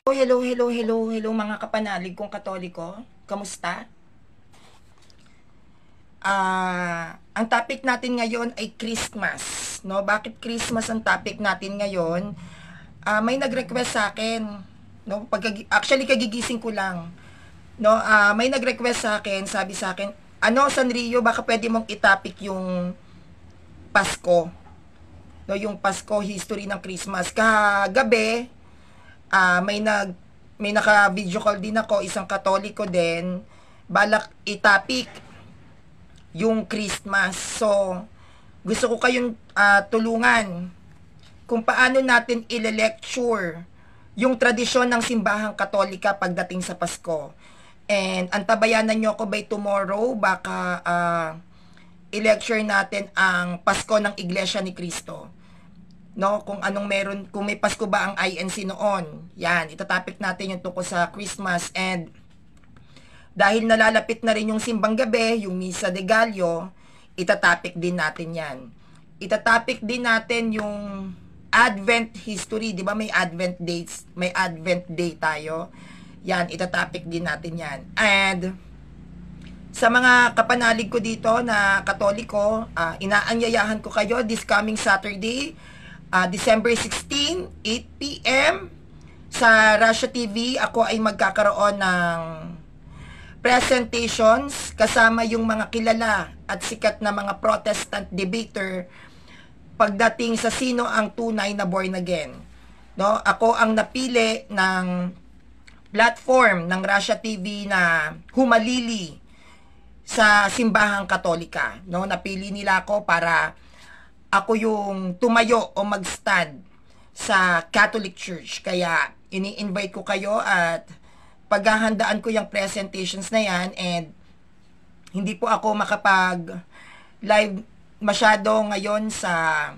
Hello mga kapanalig kong Katoliko. Kamusta? Ang topic natin ngayon ay Christmas, no? Bakit Christmas ang topic natin ngayon? May nag-request sa akin, no? Actually kagigising ko lang, no? May nag-request sa akin, sabi sa akin, Sanrio, baka pwede mong i-topic yung Pasko, no? Yung Pasko history ng Christmas. Kagabi, may naka-video call din ako, isang Katoliko din, balak i-topic yung Christmas. So, gusto ko kayong tulungan kung paano natin ile-lecture yung tradisyon ng simbahang Katolika pagdating sa Pasko. And antabayanan nyo ako by tomorrow, baka i-lecture natin ang Pasko ng Iglesia ni Cristo. No, kung anong meron, kung may Pasko ba ang INC noon. Yan, itatopic natin yung tungkol sa Christmas. And dahil nalalapit na rin yung simbang gabi, yung Misa de Gallo, itatopic din natin yan. Itatopic din natin yung Advent history, di ba may Advent dates, may Advent day tayo. Yan, itatopic din natin yan. And sa mga kapanalig ko dito na Katoliko, inaanyayahan ko kayo this coming Saturday, December 16, 8 p.m. sa Russia TV, ako ay magkakaroon ng presentations kasama yung mga kilala at sikat na mga Protestant debater pagdating sa sino ang tunay na born again. No, ako ang napili ng platform ng Russia TV na humalili sa simbahang Katolika. No, napili nila ako para ako yung tumayo o mag-stand sa Catholic Church. Kaya ini-invite ko kayo at paghahandaan ko yung presentations na yan, and hindi po ako makapag live masyado ngayon sa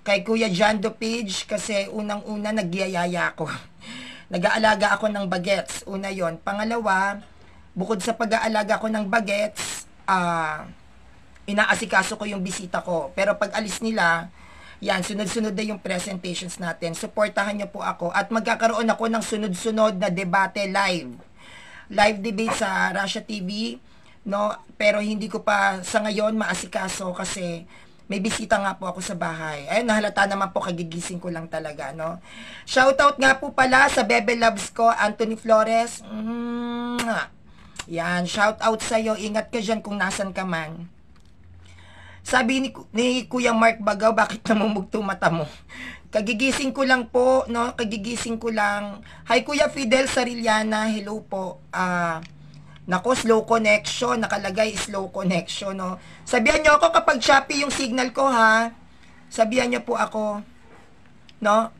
kay Kuya Jando page kasi unang-una nagyayaya ako. Nag-aalaga ako ng bagets. Una yon. Pangalawa, bukod sa pag-aalaga ko ng bagets, inaasikaso ko yung bisita ko. Pero pag alis nila, yan, sunod-sunod na yung presentations natin. Suportahan niyo po ako. At magkakaroon ako ng sunod-sunod na debate live. Live debate sa Russia TV. No? Pero hindi ko pa sa ngayon maasikaso kasi may bisita nga po ako sa bahay. Ayun, nahalata naman po, kagigising ko lang talaga. No? Shoutout nga po pala sa Bebe Loves ko, Anthony Flores. Yan, shoutout sa'yo. Ingat ka dyan kung nasan ka man. Sabi ni Kuya Mark Bagaw, bakit namumugto mata mo? Kagigising ko lang po, no? Kagigising ko lang. Hi Kuya Fidel Sariliana, hello po. Nako, slow connection, nakalagay slow connection, no? Sabihan niyo ako kapag choppy yung signal ko, ha? Sabihan niyo po ako, no?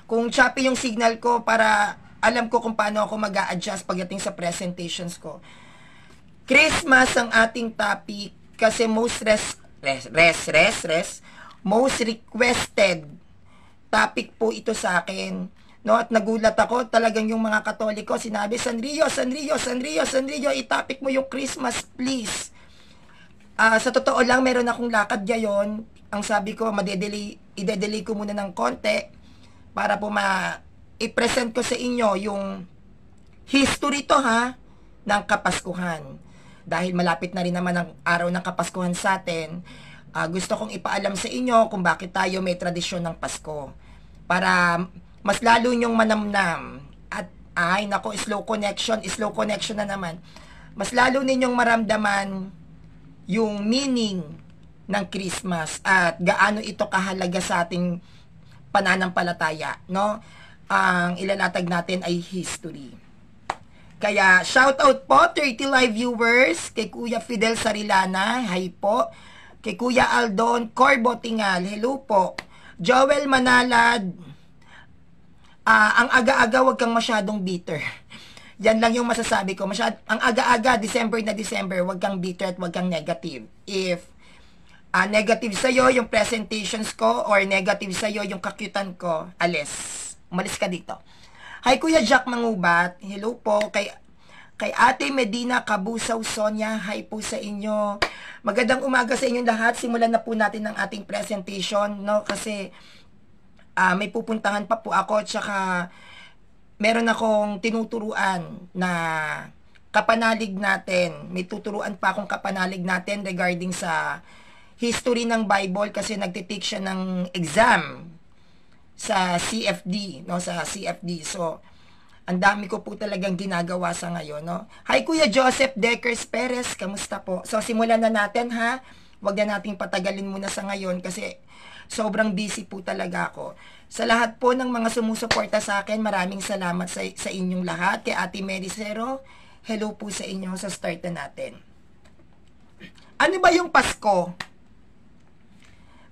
Kung choppy yung signal ko para alam ko kung paano ako mag-a-adjust pagdating sa presentations ko. Christmas ang ating topic. Kasi most most requested topic po ito sa akin. No? At nagulat ako, talagang yung mga Katoliko, sinabi, Sanrio, i-topic mo yung Christmas, please. Sa totoo lang, meron akong lakad ngayon. Ang sabi ko, i-delay ko muna ng konti para po i-present ko sa inyo yung history to, ha, ng Kapaskuhan. Dahil malapit na rin naman ang araw ng Kapaskuhan sa atin, gusto kong ipaalam sa inyo kung bakit tayo may tradisyon ng Pasko. Para mas lalo nyong manamnam. At nako, slow connection na naman. Mas lalo ninyong maramdaman yung meaning ng Christmas at gaano ito kahalaga sa ating pananampalataya. No? Ang ilalatag natin ay history. Kaya, shoutout po, 30 live viewers, kay Kuya Fidel Sarilana, hi po, kay Kuya Aldon Corbo Tingal, hello po, Joel Manalad, ang aga-aga, wag kang masyadong bitter. Yan lang yung masasabi ko, ang aga-aga, December na December, wag kang bitter at wag kang negative. If negative sa'yo yung presentations ko, or negative sa'yo yung kakyutan ko, umalis ka dito. Hi Kuya Jack Mangubat, hello po, kay Ate Medina Kabusaw Sonia, hi po sa inyo. Magandang umaga sa inyong lahat. Simulan na po natin ang ating presentation, no? Kasi may pupuntahan pa po ako, tsaka meron akong tinuturuan na kapanalig natin. May tuturuan pa akong kapanalig natin regarding sa history ng Bible kasi nagtitake siya ng exam sa CFD, no, sa CFD. So, ang dami ko po talagang ginagawa sa ngayon, no. Hi Kuya Joseph Deckers Perez, kamusta po? So, simulan na natin ha. Huwag na nating patagalin muna sa ngayon kasi sobrang busy po talaga ako. Sa lahat po ng mga sumusuporta sa akin, maraming salamat sa inyong lahat. Kay Ate Mericero, hello po sa inyo. So, start na natin. Ano ba yung Pasko?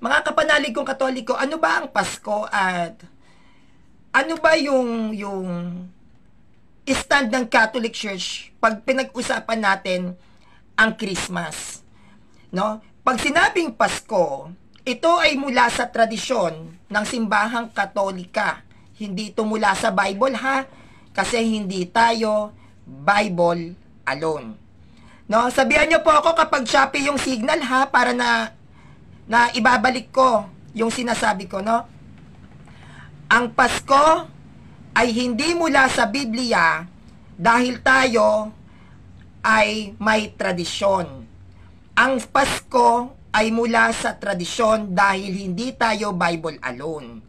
Mga kapanalig kong Katoliko, ano ba ang Pasko at ano ba yung stand ng Catholic Church pag pinag-usapan natin ang Christmas? No? Pag sinabing Pasko, ito ay mula sa tradisyon ng simbahang Katolika. Hindi ito mula sa Bible ha, kasi hindi tayo Bible alone. No, sabihan niyo po ako kapag choppy yung signal ha, para na ibabalik ko yung sinasabi ko, no? Ang Pasko ay hindi mula sa Biblia dahil tayo ay may tradisyon. Ang Pasko ay mula sa tradisyon dahil hindi tayo Bible alone.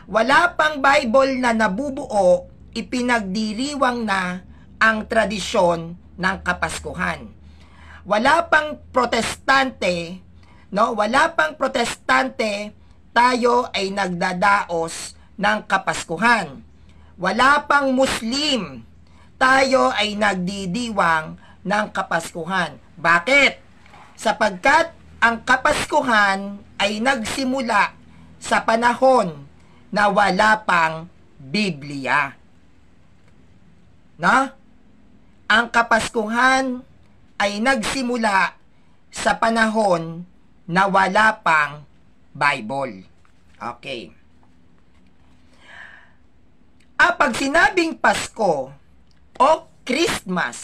Wala pang Bible na nabubuo, ipinagdiriwang na ang tradisyon ng Kapaskuhan. Wala pang protestante, no? Wala pang protestante, tayo ay nagdadaos ng Kapaskuhan. Wala pang Muslim, tayo ay nagdidiwang ng Kapaskuhan. Bakit? Sapagkat ang Kapaskuhan ay nagsimula sa panahon na wala pang Biblia. No? Ang Kapaskuhan ay nagsimula sa panahon na wala pang Bible. Okay. Pag sinabing Pasko o Christmas,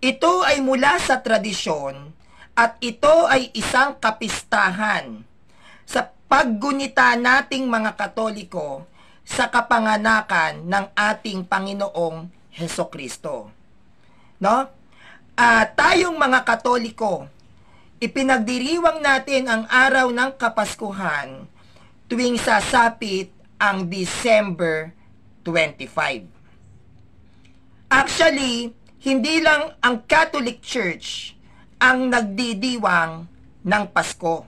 ito ay mula sa tradisyon at ito ay isang kapistahan sa paggunita nating mga Katoliko sa kapanganakan ng ating Panginoong Hesukristo. No? Tayong mga Katoliko, ipinagdiriwang natin ang araw ng Kapaskuhan tuwing sasapit ang December 25. Actually, hindi lang ang Catholic Church ang nagdidiwang ng Pasko.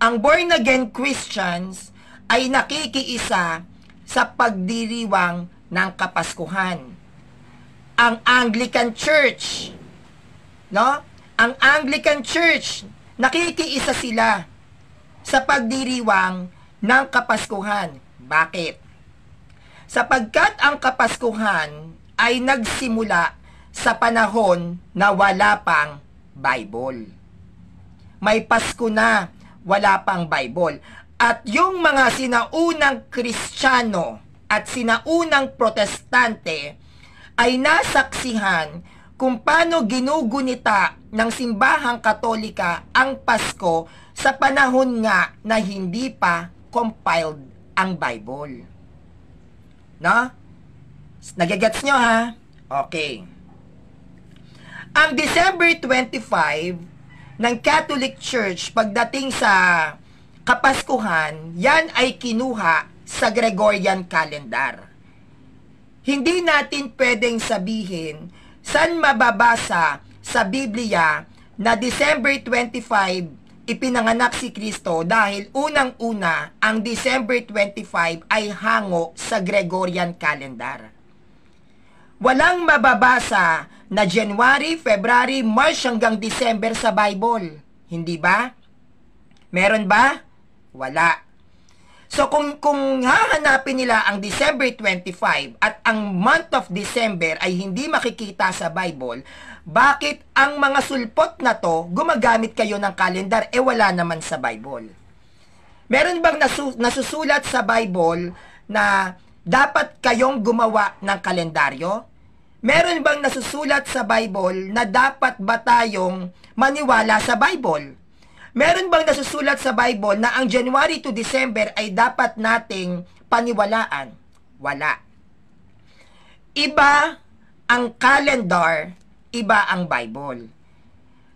Ang born-again Christians ay nakikiisa sa pagdiriwang ng Kapaskuhan. Ang Anglican Church, no? Ang Anglican Church, nakikiisa sila sa pagdiriwang ng Kapaskuhan. Bakit? Sapagkat ang Kapaskuhan ay nagsimula sa panahon na wala pang Bible. May Pasko na, wala pang Bible. At yung mga sinaunang Kristiyano at sinaunang Protestante ay nasaksihan kung paano ginugunita ng simbahang Katolika ang Pasko sa panahon nga na hindi pa compiled ang Bible. No? Nagigets nyo ha? Okay. Ang December 25 ng Catholic Church pagdating sa Kapaskuhan, yan ay kinuha sa Gregorian calendar. Hindi natin pwedeng sabihin saan mababasa sa Biblia na December 25 ipinanganak si Kristo dahil unang-una ang December 25 ay hango sa Gregorian calendar. Walang mababasa na January, February, March hanggang December sa Bible. Hindi ba? Meron ba? Wala. So kung hahanapin nila ang December 25 at ang month of December ay hindi makikita sa Bible, bakit ang mga sulpot na to gumagamit kayo ng kalendar wala naman sa Bible? Meron bang nasusulat sa Bible na dapat kayong gumawa ng kalendaryo? Meron bang nasusulat sa Bible na dapat ba tayong maniwala sa Bible? Meron bang nasusulat sa Bible na ang January to December ay dapat nating paniwalaan? Wala. Iba ang calendar, iba ang Bible.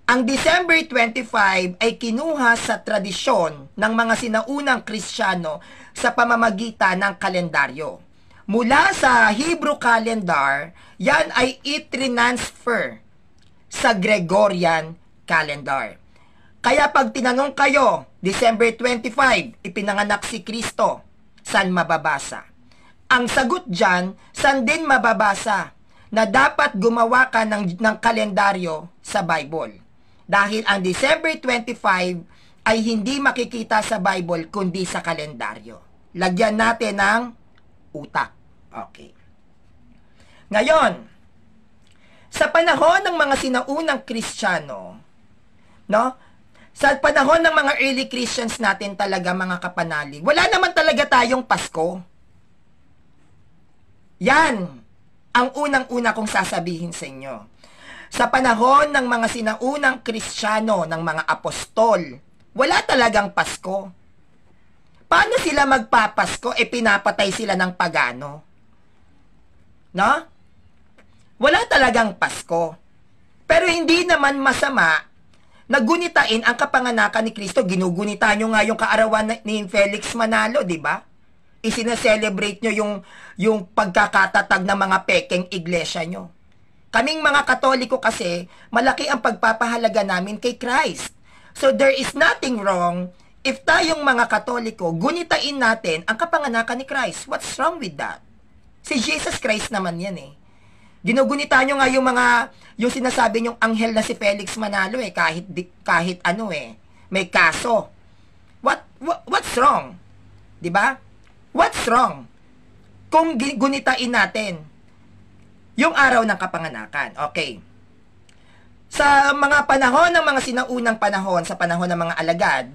Ang December 25 ay kinuha sa tradisyon ng mga sinaunang Kristiyano sa pamamagitan ng kalendaryo. Mula sa Hebrew calendar, yan ay itransfer sa Gregorian calendar. Kaya pag tinanong kayo, December 25, ipinanganak si Kristo, saan mababasa? Ang sagot dyan, saan din mababasa na dapat gumawa ka ng kalendaryo sa Bible? Dahil ang December 25 ay hindi makikita sa Bible kundi sa kalendaryo. Lagyan natin ng utak. Okay. Ngayon, sa panahon ng mga sinaunang Kristiyano, no? Sa panahon ng mga early Christians natin talaga, mga kapanalig, wala naman talaga tayong Pasko. Yan ang unang-una kong sasabihin sa inyo. Sa panahon ng mga sinaunang Kristiyano, ng mga apostol, wala talagang Pasko. Paano sila magpapasko? Pinapatay sila ng pagano. No? Wala talagang Pasko. Pero hindi naman masama na gunitain ang kapanganakan ni Kristo. Ginugunita nyo nga yung kaarawan ni Felix Manalo, di ba? Isina-celebrate nyo yung pagkakatatag ng mga pekeng iglesia nyo. Kaming mga Katoliko kasi, malaki ang pagpapahalaga namin kay Christ. So there is nothing wrong if tayong mga Katoliko, gunitain natin ang kapanganakan ni Christ. What's wrong with that? Si Jesus Christ naman yan eh. Ginugunita nyo nga yung sinasabi nyong anghel na si Felix Manalo kahit ano may kaso. What's wrong? 'Di ba? What's wrong kung gunitain natin yung araw ng kapanganakan? Okay. Sa mga panahon ng mga sinaunang panahon, sa panahon ng mga alagad,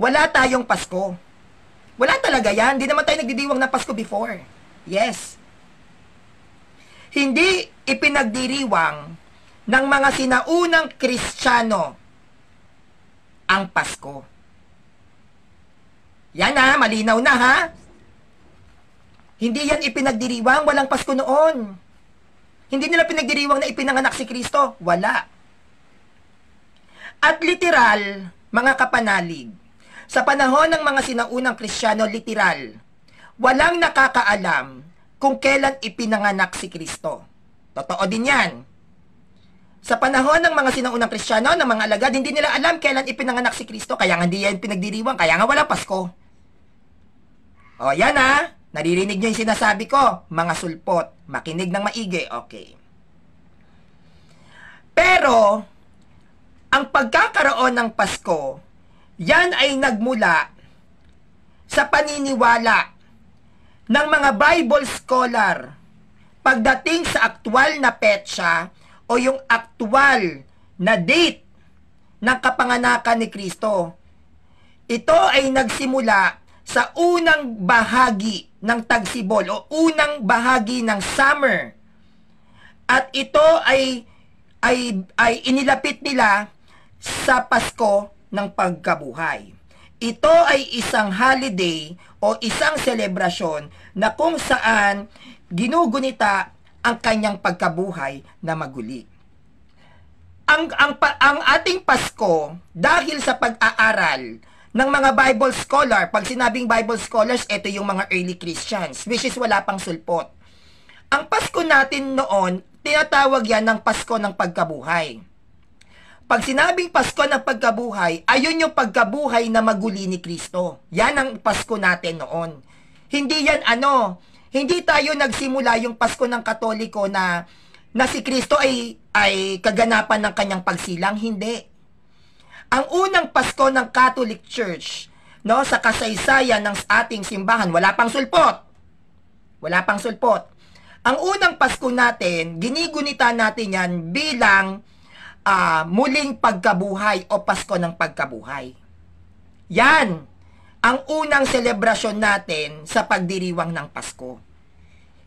wala tayong Pasko. Wala talaga yan. Hindi naman tayo nagdidiwang ng Pasko before. Yes. Hindi ipinagdiriwang ng mga sinaunang Kristiyano ang Pasko. Yan ha, malinaw na ha. Hindi yan ipinagdiriwang, walang Pasko noon. Hindi nila pinagdiriwang na ipinanganak si Kristo. Wala. At literal, mga kapanalig, sa panahon ng mga sinaunang Kristiyano, literal, walang nakakaalam kung kailan ipinanganak si Kristo. Totoo din yan. Sa panahon ng mga sinaunang Kristiyano, ng mga alagad, hindi nila alam kailan ipinanganak si Kristo, kaya nga hindi yan pinagdiriwang, kaya nga wala Pasko. O, yan ha. Naririnig nyo yung sinasabi ko, mga sulpot. Makinig ng maigi. Okay. Pero, ang pagkakaroon ng Pasko, yan ay nagmula sa paniniwala ng mga Bible scholar pagdating sa aktwal na petsa o yung aktwal na date ng kapanganakan ni Kristo. Ito ay nagsimula sa unang bahagi ng tagsibol o unang bahagi ng summer. At ito ay inilapit nila sa Pasko ng pagkabuhay. Ito ay isang holiday o isang selebrasyon na kung saan ginugunita ang kanyang pagkabuhay na maguli. Ang ating Pasko, dahil sa pag-aaral ng mga Bible scholar, pag sinabing Bible scholars, ito yung mga early Christians, which is wala pang sulpot. Ang Pasko natin noon, tinatawag yan ng Pasko ng pagkabuhay. Pag sinabing Pasko ng pagkabuhay, ayun yung pagkabuhay na maguli ni Kristo. Yan ang Pasko natin noon. Hindi yan hindi tayo nagsimula yung Pasko ng Katoliko na si Kristo ay kaganapan ng kanyang pagsilang. Hindi. Ang unang Pasko ng Catholic Church, no, sa kasaysayan ng ating simbahan, wala pang sulpot. Wala pang sulpot. Ang unang Pasko natin, ginigunita natin yan bilang muling pagkabuhay o Pasko ng pagkabuhay. Yan ang unang selebrasyon natin sa pagdiriwang ng Pasko.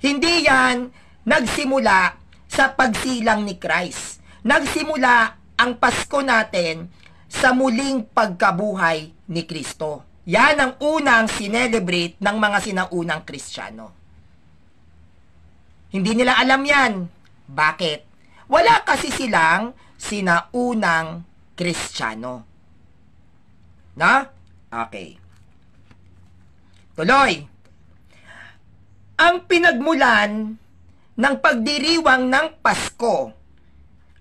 Hindi yan nagsimula sa pagsilang ni Christ. Nagsimula ang Pasko natin sa muling pagkabuhay ni Kristo. Yan ang unang sinelebrate ng mga sinaunang Kristiyano. Hindi nila alam yan. Bakit? Wala kasi silang sinaunang Kristiyano. Na? Okay. Tuloy. Ang pinagmulan ng pagdiriwang ng Pasko,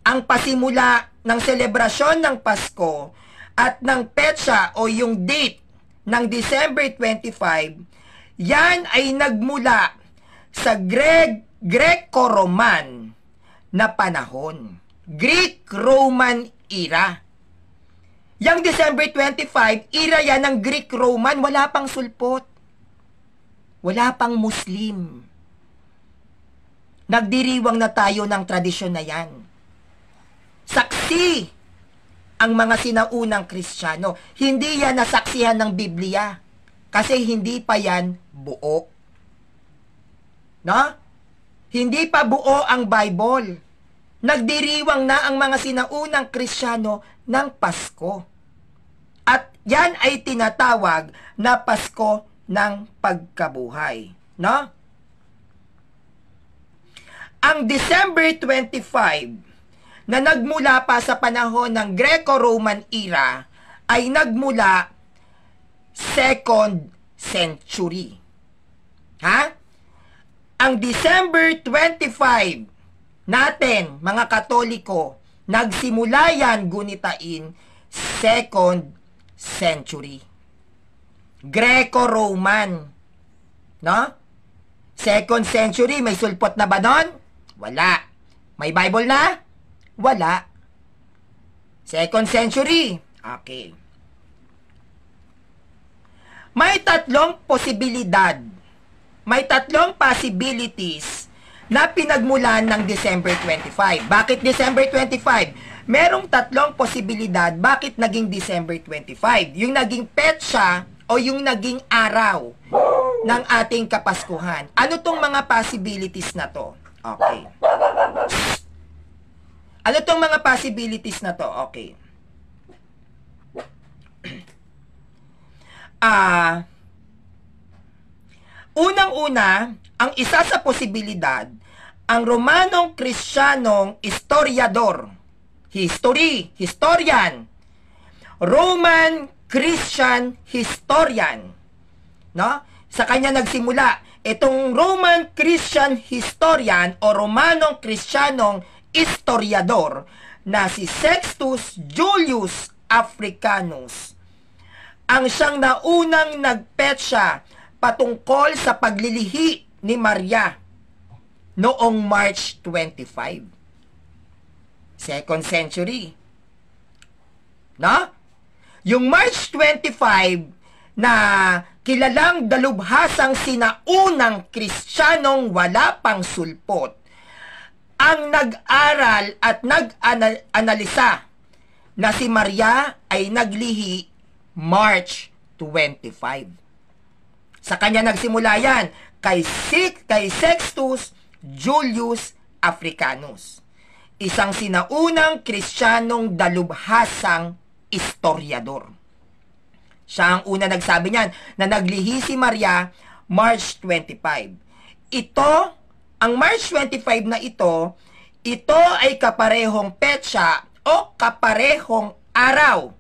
ang pasimula ng selebrasyon ng Pasko at ng petsa o yung date ng December 25, yan ay nagmula sa Greco-Roman na panahon. Greek-Roman era. Yang December 25, era yan ng Greek-Roman, wala pang sulpot. Wala pang Muslim. Nagdiriwang na tayo ng tradisyon na yan. Saksi ang mga sinaunang Kristiyano. Hindi yan nasaksihan ng Biblia. Kasi hindi pa yan buo. No? Hindi pa buo ang Bible. Nagdiriwang na ang mga sinaunang Kristiyano ng Pasko. At yan ay tinatawag na Pasko ng pagkabuhay. No? Ang December 25 na nagmula pa sa panahon ng Greco-Roman era ay nagmula 2nd century. Ha? Ang December 25 natin, mga Katoliko, nagsimula yan gunitain 2nd century. Greco-Roman. No? 2nd century, may sulpot na ba nun? Wala. May Bible na? Wala. 2nd century. Okay. May tatlong posibilidad. May tatlong possibilities na pinagmulan ng December 25. Bakit December 25? Merong tatlong posibilidad bakit naging December 25. Yung naging petsa o yung naging araw ng ating Kapaskuhan. Ano tong mga possibilities na to? Okay. Ano tong mga possibilities na to? Okay. Unang-una, ang isa sa posibilidad, ang Romanong Kristiyanong historiador, historian, Roman Christian historian, no? Sa kanya nagsimula itong Roman Christian historian o Romanong Kristiyanong historiador na si Sextus Julius Africanus. Ang siyang naunang nagpetsa patungkol sa paglilihi ni Maria noong March 25. 2nd century. No? Yung March 25 na kilalang dalubhasang sinaunang Kristiyanong wala pang sulpot, ang nag-aral at nag-analisa na si Maria ay naglihi March 25. Sa kanya nagsimula yan kay Sextus Julius Africanus, isang sinaunang Kristiyanong dalubhasang historiador. Siya ang una nagsabi niyan na naglihi si Maria March 25. Ang March 25 na ito ay kaparehong petsa o kaparehong araw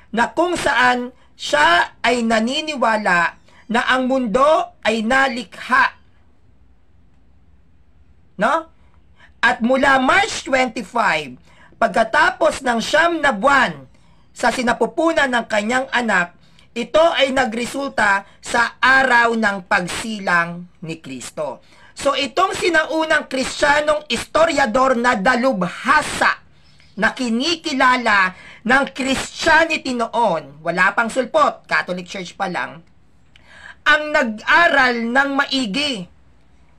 na kung saan siya ay naniniwala na ang mundo ay nalikha. No? At mula March 25, pagkatapos ng 9 na buwan sa sinapupunan ng kanyang anak, ito ay nagresulta sa araw ng pagsilang ni Kristo. So itong sinaunang Kristiyanong historiador na dalubhasa na kinikilala ng Christianity noon, wala pang sulpot, Catholic Church pa lang, ang nag-aral ng maigi,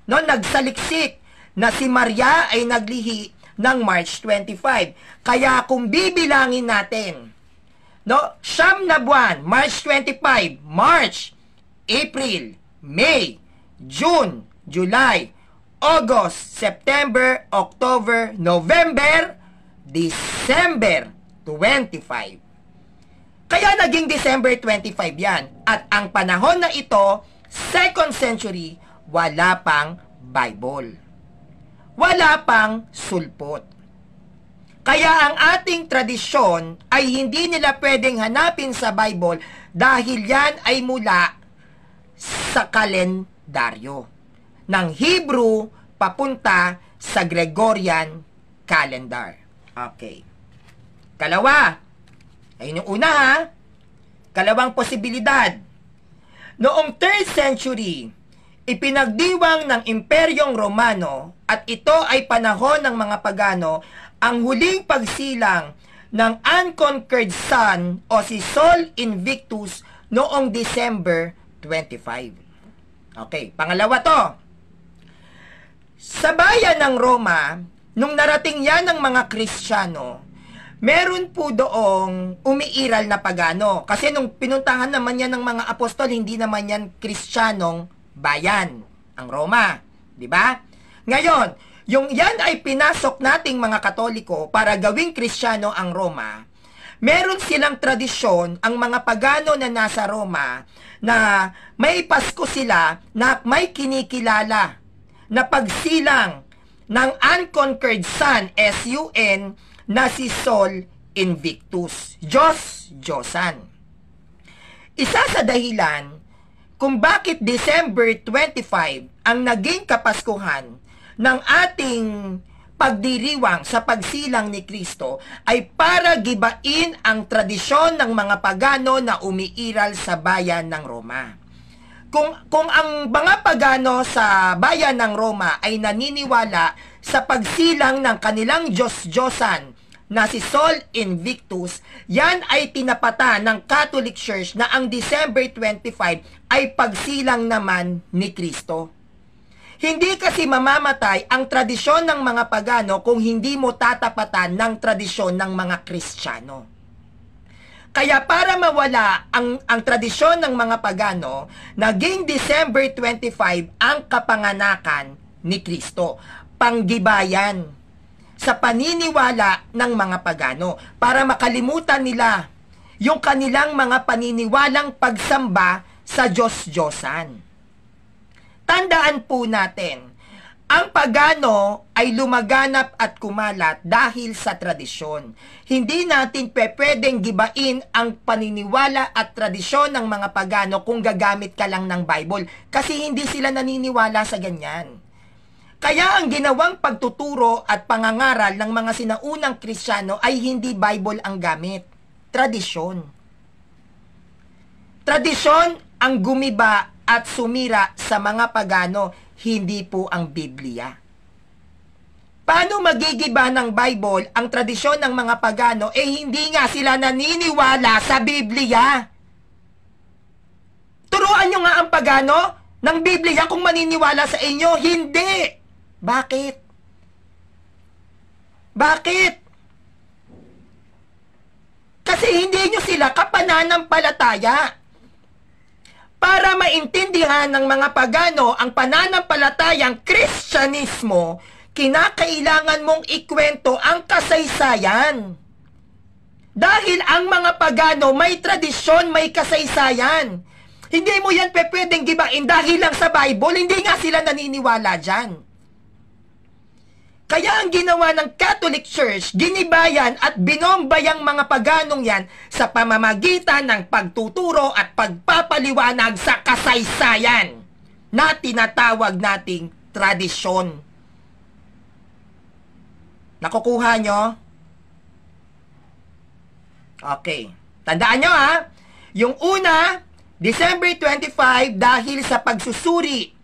no, nagsaliksik na si Maria ay naglihi ng March 25. Kaya kung bibilangin natin, no, 9 na buwan, March 25, March, April, May, June, July, August, September, October, November, December 25. Kaya naging December 25 yan. At ang panahon na ito, 2nd century, wala pang Bible. wala pang sulpot. Kaya ang ating tradisyon ay hindi nila pwedeng hanapin sa Bible dahil yan ay mula sa kalendaryo ng Hebrew papunta sa Gregorian calendar. Okay. Kalawa, ayun yung una ha. Kalawang posibilidad. Noong 3rd century, ipinagdiwang ng Imperyong Romano at ito ay panahon ng mga pagano ang huling pagsilang ng unconquered sun o si Sol Invictus noong December 25. Okay, pangalawa to. Sa bayan ng Roma, nung narating yan ng mga Kristiyano, meron po doong umiiral na pagano. Kasi nung pinuntahan naman yan ng mga apostol, hindi naman yan Kristiyanong bayan, ang Roma. Diba? Ngayon, yung yan ay pinasok nating mga Katoliko para gawing Kristiyano ang Roma. Meron silang tradisyon, ang mga pagano na nasa Roma, na may Pasko sila na may kinikilala na pagsilang ng unconquered sun, S-U-N, na si Sol Invictus, Diyosan. Isa sa dahilan kung bakit December 25 ang naging kapaskuhan ng ating pagdiriwang sa pagsilang ni Kristo ay para gibain ang tradisyon ng mga pagano na umiiral sa bayan ng Roma. Kung ang mga pagano sa bayan ng Roma ay naniniwala sa pagsilang ng kanilang Diyos-Diyosan na si Sol Invictus, yan ay tinapatan ng Catholic Church na ang December 25 ay pagsilang naman ni Kristo. Hindi kasi mamamatay ang tradisyon ng mga pagano kung hindi mo tatapatan ng tradisyon ng mga Kristiyano. Kaya para mawala ang tradisyon ng mga pagano, naging December 25 ang kapanganakan ni Kristo. Panggibayan sa paniniwala ng mga pagano para makalimutan nila yung kanilang mga paniniwalang pagsamba sa Diyos-Diyosan. Tandaan po natin, ang pagano ay lumaganap at kumalat dahil sa tradisyon. Hindi natin pwedeng gibain ang paniniwala at tradisyon ng mga pagano kung gagamit ka lang ng Bible kasi hindi sila naniniwala sa ganyan. Kaya ang ginawang pagtuturo at pangangaral ng mga sinaunang Kristiyano ay hindi Bible ang gamit, tradisyon. Tradisyon ang gumiba at sumira sa mga pagano, hindi po ang Biblia. Paano magigiba ng Bible ang tradisyon ng mga pagano hindi nga sila naniniwala sa Biblia? Turuan nyo nga ang pagano ng Biblia kung maniniwala sa inyo. Hindi! Bakit? Bakit? Kasi hindi nyo sila kapananampalataya. Para maintindihan ng mga pagano ang pananampalatayang Kristyanismo, kinakailangan mong ikwento ang kasaysayan. Dahil ang mga pagano may tradisyon, may kasaysayan. Hindi mo yan pwedeng gibain dahil lang sa Bible, hindi nga sila naniniwala dyan. Kaya ang ginawa ng Catholic Church, ginibayan at binombayang mga paganong yan sa pamamagitan ng pagtuturo at pagpapaliwanag sa kasaysayan na tinatawag nating tradisyon. Nakukuha nyo? Okay. Tandaan nyo ha, yung una, December 25 dahil sa pagsusuri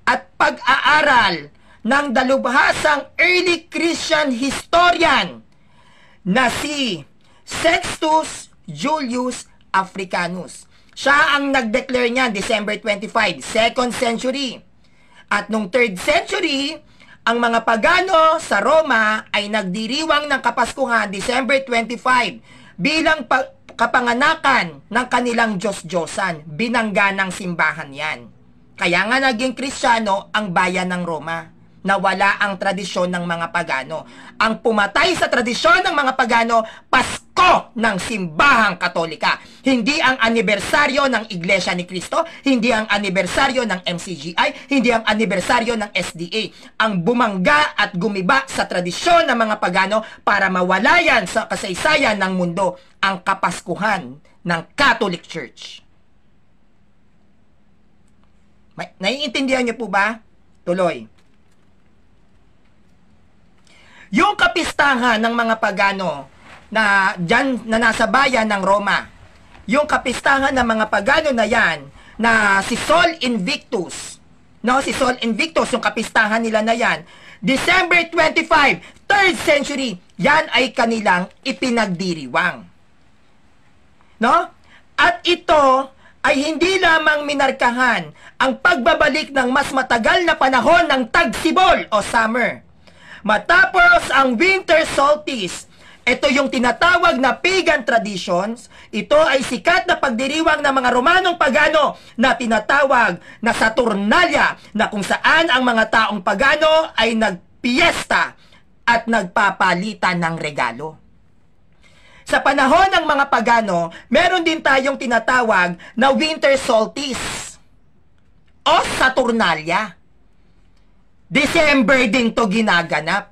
at pag-aaral ng dalubhasang early Christian historian na si Sextus Julius Africanus. Siya ang nag-declare niyan December 25, 2nd century. At nung 3rd century, ang mga pagano sa Roma ay nagdiriwang ng Kapaskuhan December 25 bilang kapanganakan ng kanilang Diyos-Diyosan. Binangga ng simbahan yan. Kaya nga naging Kristiyano ang bayan ng Roma. Nawala ang tradisyon ng mga pagano. Ang pumatay sa tradisyon ng mga pagano, Pasko Pasko ng Simbahang Katolika. Hindi ang anibersaryo ng Iglesia ni Cristo, hindi ang anibersaryo ng MCGI, hindi ang anibersaryo ng SDA. Ang bumangga at gumiba sa tradisyon ng mga pagano para mawalayan sa kasaysayan ng mundo ang kapaskuhan ng Catholic Church. Naiintindihan niyo po ba? Tuloy. Yung kapistahan ng mga pagano na dyan na nasa bayan ng Roma, yung kapistahan ng mga pagano na yan, na si Sol Invictus, no, si Sol Invictus, yung kapistahan nila na yan, December 25, 3rd century, yan ay kanilang ipinagdiriwang. No? At ito ay hindi lamang minarkahan ang pagbabalik ng mas matagal na panahon ng tagsibol o summer. Matapos ang winter solstice, ito yung tinatawag na pagan traditions. Ito ay sikat na pagdiriwang ng mga Romanong pagano na tinatawag na Saturnalia, na kung saan ang mga taong pagano ay nagpiesta at nagpapalitan ng regalo. Sa panahon ng mga pagano, meron din tayong tinatawag na winter solstice o Saturnalia. December din to ginaganap.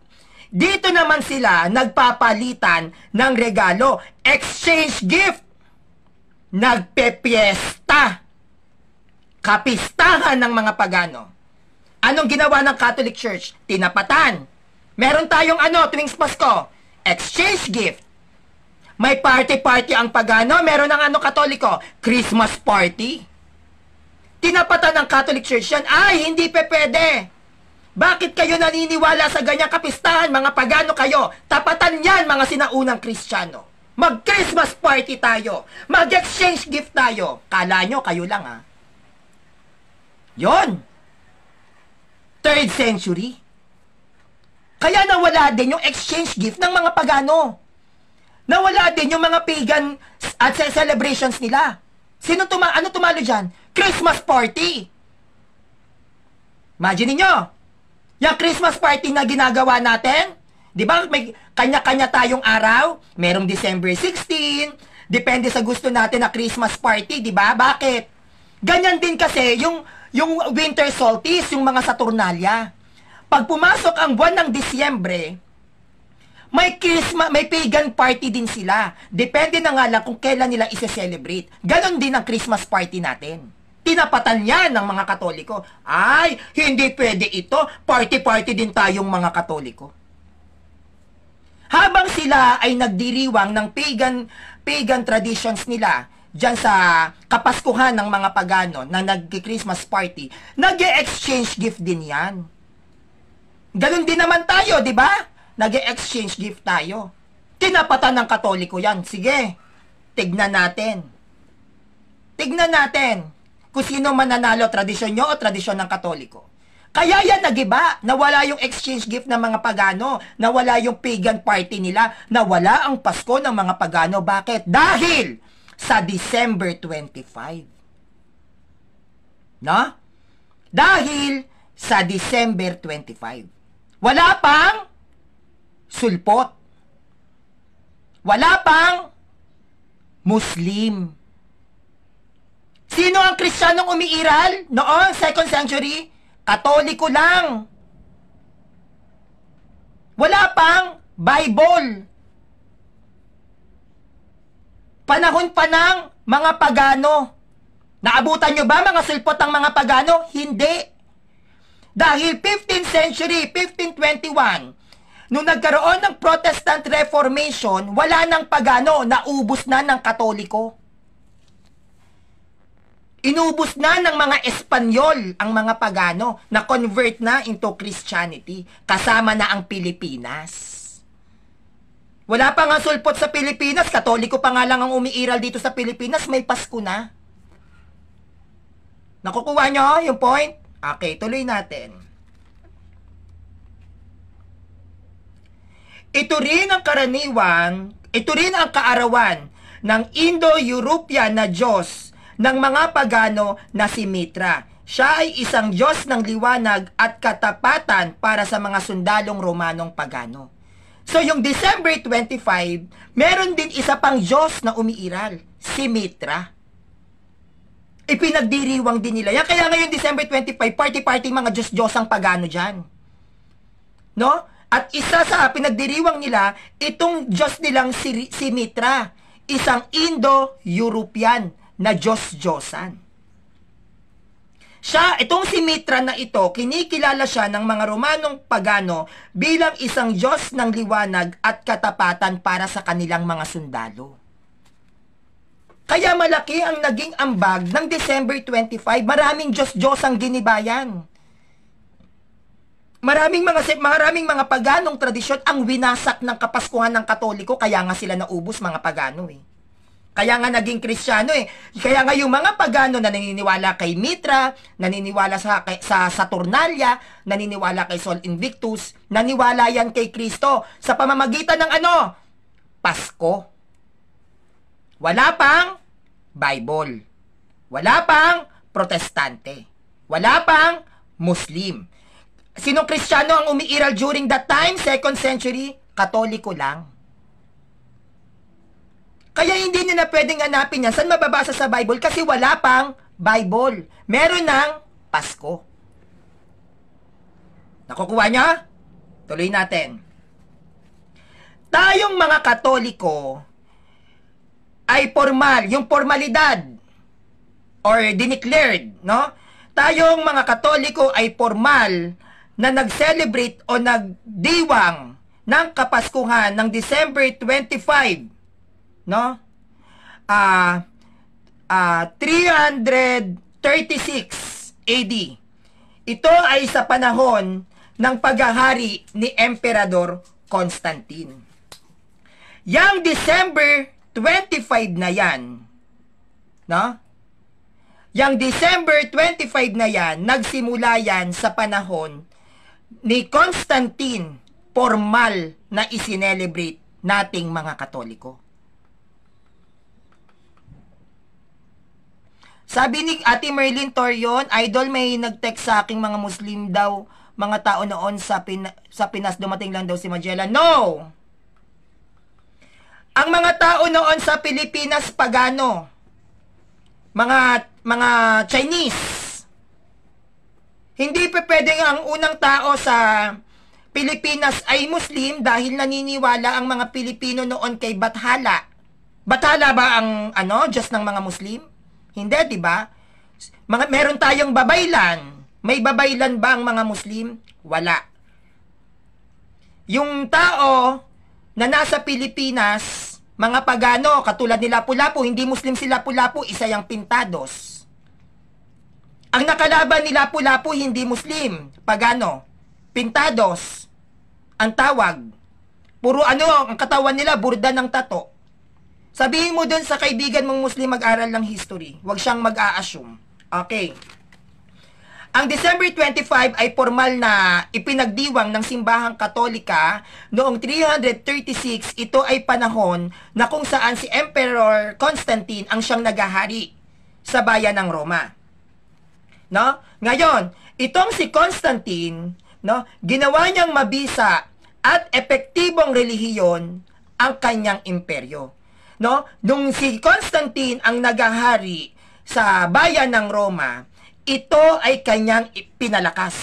Dito naman sila nagpapalitan ng regalo, exchange gift, nagpepiesta, kapistahan ng mga pagano. Anong ginawa ng Catholic Church? Tinapatan. Meron tayong tuwing Pasko, exchange gift. May party-party ang pagano, meron ng Katoliko, Christmas party. Tinapatan ng Catholic Church yan. Ay, hindi pwede. Bakit kayo naniniwala sa ganyang kapistahan, mga pagano kayo? Tapatan yan, mga sinaunang Kristiyano. Mag-Christmas party tayo. Mag-exchange gift tayo. Kala nyo, kayo lang Yon. 3rd century. Kaya nawala din yung exchange gift ng mga pagano. Nawala din yung mga pagan at celebrations nila. Ano tumalo dyan? Christmas party. Imagine niyo, yung Christmas party na ginagawa natin, di ba may kanya-kanya tayong araw? Merong December 16, depende sa gusto natin na Christmas party, di ba? Bakit? Ganyan din kasi yung winter solstice, yung mga Saturnalia. Pag pumasok ang buwan ng Disyembre, may pagan party din sila. Depende na nga lang kung kailan nila i-celebrate. Ganon din ang Christmas party natin. Tinapatan yan ng mga Katoliko. Ay, hindi pwede ito. Party-party din tayong mga Katoliko. Habang sila ay nagdiriwang ng pagan traditions nila, dyan sa kapaskuhan ng mga pagano na nag-Christmas party, nag-exchange gift din yan. Ganon din naman tayo, di ba? Nag-exchange gift tayo. Tinapatan ng Katoliko yan. Sige, tignan natin. Tignan natin kung sino mananalo, tradisyon nyo o tradisyon ng Katoliko. Kaya yan nagiba, nawala yung exchange gift ng mga pagano, nawala yung pagan party nila, nawala ang Pasko ng mga pagano. Bakit? Dahil sa December 25. No? Dahil sa December 25. Wala pang sulpot. Wala pang Muslim. Sino ang Kristiyanong umiiral noong 2nd century? Katoliko lang. Wala pang Bible. Panahon pa ng mga pagano. Naabutan nyo ba mga sulpot ang mga pagano? Hindi. Dahil 15th century, 1521, nung nagkaroon ng Protestant Reformation, wala nang pagano, naubos na ng Katoliko. Inubos na ng mga Espanyol ang mga pagano na convert na into Christianity. Kasama na ang Pilipinas. Wala pa nga sulpot sa Pilipinas. Katoliko pa nga lang ang umiiral dito sa Pilipinas. May Pasko na. Nakukuha nyo yung point? Okay, tuloy natin. Ito rin ang kaarawan ng Indo-European na Diyos ng mga pagano na si Mitra. Siya ay isang Diyos ng liwanag at katapatan para sa mga sundalong Romanong pagano. So, yung December 25, meron din isa pang Diyos na umiiral, si Mitra. Ipinagdiriwang din nila yan. Kaya ngayon, December 25, party-party mga Diyos-Diyos ang pagano dyan. No? At isa sa pinagdiriwang nila, itong Diyos nilang si Mitra, isang Indo-European na Diyos-Diyosan. Siya, itong si Mitra na ito, kinikilala siya ng mga Romanong pagano bilang isang Diyos ng liwanag at katapatan para sa kanilang mga sundalo. Kaya malaki ang naging ambag ng December 25. Maraming Diyos-Diyos ang ginibayan. Maraming mga paganong tradisyon ang winasak ng Kapaskuhan ng Katoliko, kaya nga sila naubos mga pagano eh. Kaya nga naging Kristiyano eh. Kaya nga yung mga pagano na naniniwala kay Mitra, naniniwala sa Saturnalia, naniniwala kay Sol Invictus, naniwala yan kay Kristo sa pamamagitan ng ano? Pasko. Wala pang Bible. Wala pang Protestante. Wala pang Muslim. Sinong Kristiyano ang umiiral during that time, 2nd century? Katoliko lang. Kaya hindi nyo na pwedeng hanapin yan. Saan mababasa sa Bible? Kasi wala pang Bible. Meron ng Pasko. Nakukuha nyo? Tuloy natin. Tayong mga Katoliko ay formal, yung formalidad or dineclared, no? Tayong mga Katoliko ay formal na nag-celebrate o nagdiwang ng Kapaskuhan ng December 25, no? 336 AD. Ito ay sa panahon ng paghahari ni Emperador Constantine. Yang December 25 na yan, no? Yang December 25 na yan, nagsimula yan sa panahon ni Constantine, formal na isinelebrate nating mga Katoliko. Sabi ni Ate Merlin Torion, Idol, may nag-text sa aking mga Muslim daw, mga tao noon sa Pinas, dumating lang daw si Magellan. No! Ang mga tao noon sa Pilipinas, pagano. Mga Chinese. Hindi pa pwedeng ang unang tao sa Pilipinas ay Muslim dahil naniniwala ang mga Pilipino noon kay Bathala. Bathala ba ang Diyos ng mga Muslim? Hindi, di ba? Meron tayong babaylan. May babaylan ba ang mga Muslim? Wala. Yung tao na nasa Pilipinas, mga pagano, katulad ni Lapu-Lapu, hindi Muslim si Lapu-Lapu, isa yung Pintados. Ang nakalaban ni Lapu-Lapu, hindi Muslim, pagano, Pintados, ang tawag. Puro ang katawan nila, burda ng tato. Sabihin mo dun sa kaibigan mong Muslim, mag-aral ng history. Huwag siyang mag-a-assume. Okay. Ang December 25 ay formal na ipinagdiwang ng simbahang Katolika noong 336. Ito ay panahon na kung saan si Emperor Constantine ang siyang nagahari sa bayan ng Roma. No? Ngayon, itong si Constantine, no, ginawa niyang mabisa at epektibong relihiyon ang kanyang imperyo. No? Nung si Constantine ang nagahari sa bayan ng Roma, ito ay kanyang pinalakas.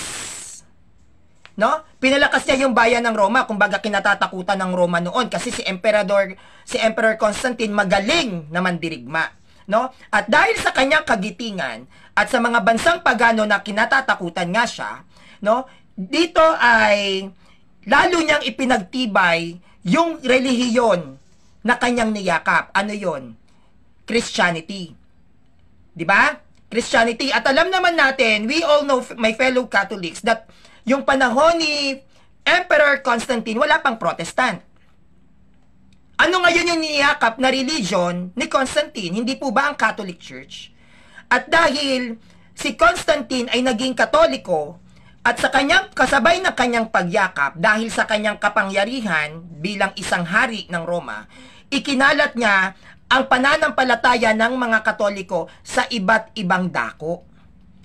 No? Pinalakas niya yung bayan ng Roma, kumbaga kinatatakutan ng Roma noon kasi si Emperor Constantine magaling na mandirigma. No? At dahil sa kanyang kagitingan at sa mga bansang pagano na kinatatakutan nga siya, no? Dito ay lalo niyang ipinagtibay yung relihiyon na kanyang niyakap. Ano yon? Christianity. 'Di ba? Christianity. At alam naman natin, we all know, my fellow Catholics, that yung panahon ni Emperor Constantine, wala pang Protestant. Ano ngayon yung niyakap na religion ni Constantine? Hindi po ba ang Catholic Church? At dahil si Constantine ay naging Katoliko, at sa kanyang kasabay na kanyang pagyakap, dahil sa kanyang kapangyarihan bilang isang hari ng Roma, ikinalat niya ang pananampalataya ng mga Katoliko sa iba't ibang dako.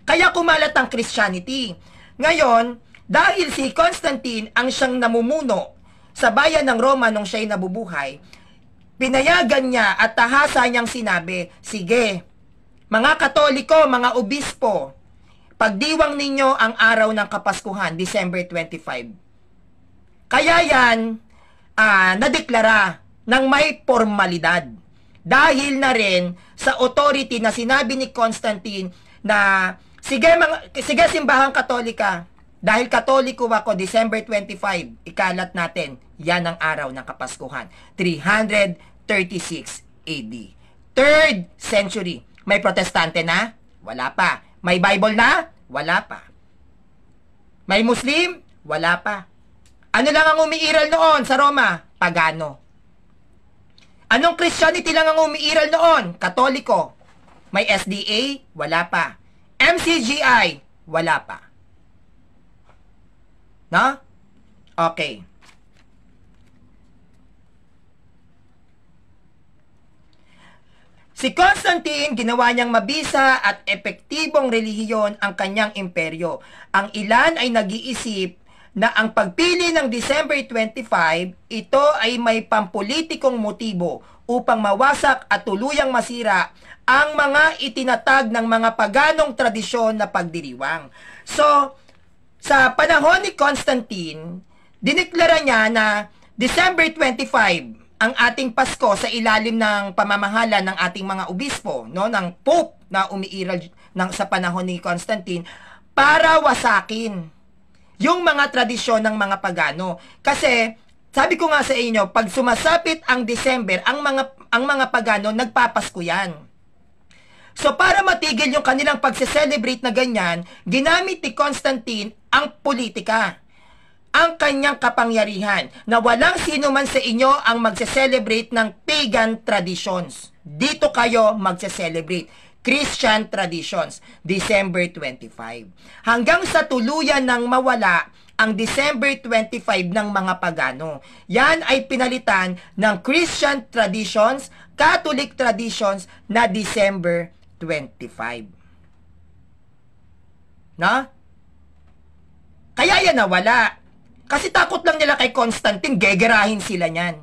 Kaya kumalat ang Christianity. Ngayon, dahil si Constantine ang siyang namumuno sa bayan ng Roma nung siya'y nabubuhay, pinayagan niya at tahasa niyang sinabi, sige, mga Katoliko, mga obispo, pagdiwang ninyo ang araw ng Kapaskuhan, December 25. Kaya yan, nadeklara ng may formalidad. Dahil na rin sa authority na sinabi ni Constantine na, sige simbahang Katolika, dahil Katoliko ako, December 25, ikalat natin, yan ang araw ng Kapaskuhan. 336 AD. 3rd century. May Protestante na? Wala pa. May Bible na? Wala pa. May Muslim? Wala pa. Ano lang ang umiiral noon sa Roma? Pagano. Anong Christianity lang ang umiiral noon? Katoliko. May SDA? Wala pa. MCGI? Wala pa. No? Okay. Si Constantine, ginawa niyang mabisa at epektibong relihiyon ang kanyang imperyo. Ang ilan ay nag-iisip na ang pagpili ng December 25, ito ay may pampolitikong motibo upang mawasak at tuluyang masira ang mga itinatag ng mga paganong tradisyon na pagdiriwang. So, sa panahon ni Constantine, dineklara niya na December 25 ang ating Pasko sa ilalim ng pamamahala ng ating mga obispo, no, ng Pope na umiiral sa panahon ni Constantine para wasakin yung mga tradisyon ng mga pagano. Kasi sabi ko nga sa inyo, pag sumasapit ang December, ang mga pagano nagpapasko yan. So para matigil yung kanilang pagse-celebrate na ganyan, ginamit ni Constantine ang politika, ang kanyang kapangyarihan, na walang sino man sa inyo ang magse-celebrate ng pagan traditions. Dito kayo magse-celebrate Christian traditions, December 25. Hanggang sa tuluyan ng mawala ang December 25 ng mga pagano. Yan ay pinalitan ng Christian traditions, Catholic traditions na December 25. Na? Kaya yan nawala. Kasi takot lang nila kay Constantine, gegerahin sila niyan.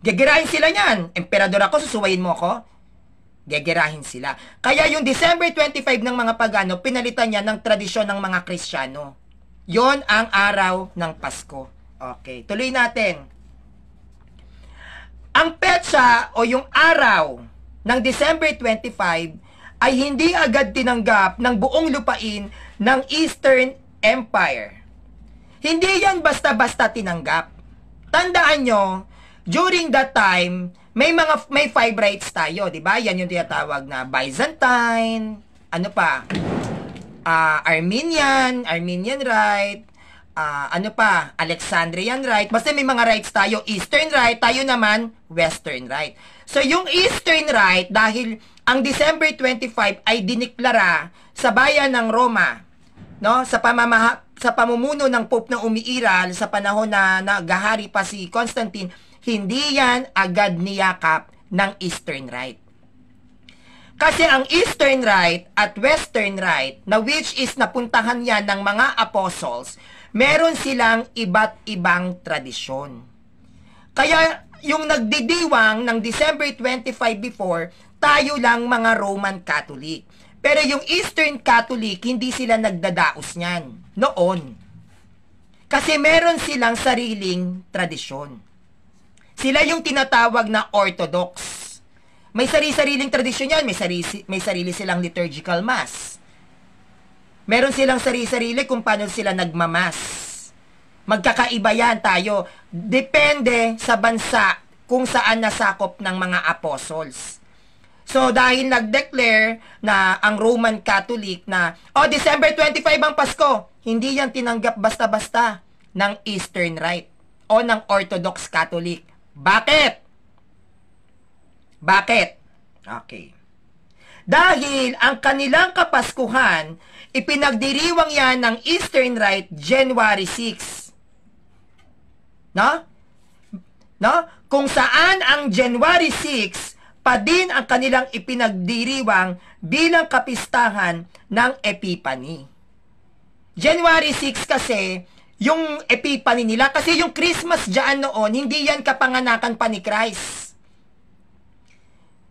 Gegerahin sila niyan. Emperador ako, susuwayin mo ako? Gegerahin sila. Kaya yung December 25 ng mga pagano, pinalitan niya ng tradisyon ng mga Kristiyano. Yon ang araw ng Pasko. Okay, tuloy natin. Ang petsa o yung araw ng December 25 ay hindi agad tinanggap ng buong lupain ng Eastern Empire. Hindi yan basta-basta tinanggap. Tandaan nyo, during that time, may 5 rights tayo, di ba? Yan yung tinatawag na Byzantine, ano pa? Armenian Rite, ano pa? Alexandrian Rite. Basta may mga rights tayo. Eastern Rite, tayo naman Western Rite. So yung Eastern Rite, dahil ang December 25 ay diniklara sa bayan ng Roma, no, sa pamumuno ng Pope na umiiral sa panahon na nagahari pa si Constantine, hindi yan agad niyakap ng Eastern Rite. Kasi ang Eastern Rite at Western Rite, na which is napuntahan yan ng mga apostles, meron silang iba't ibang tradisyon. Kaya yung nagdidiwang ng December 25 before, tayo lang mga Roman Catholic. Pero yung Eastern Catholic, hindi sila nagdadaos niyan noon. Kasi meron silang sariling tradisyon. Sila yung tinatawag na Orthodox. May sarili-sariling tradisyon yan. May sarili silang liturgical mass. Meron silang sarili-sarili kung paano sila nagmamas. Magkakaiba yan tayo. Depende sa bansa kung saan nasakop ng mga apostles. So, dahil nag-declare na ang Roman Catholic na, December 25 ang Pasko, hindi yan tinanggap basta-basta ng Eastern Rite o ng Orthodox Catholic. Bakit? Bakit? Okay. Dahil ang kanilang Kapaskuhan, ipinagdiriwang yan ng Eastern Rite January 6. No? Kung saan ang January 6 pa din ang kanilang ipinagdiriwang bilang kapistahan ng Epiphany. January 6 kasi, yung epiphany nila. Kasi yung Christmas dyan noon, hindi yan kapanganakan pa ni Christ.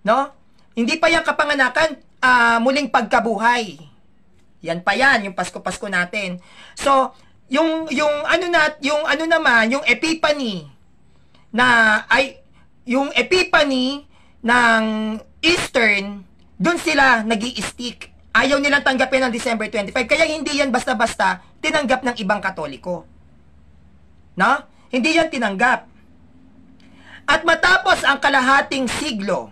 No? Hindi pa yan kapanganakan, muling pagkabuhay. Yan pa yan, yung Pasko-Pasko natin. So, yung epiphany yung epiphany ng Eastern, dun sila nag-i-stick. Ayaw nilang tanggapin ng December 25. Kaya hindi yan basta-basta tinanggap ng ibang Katoliko. No? Hindi yan tinanggap. At matapos ang kalahating siglo,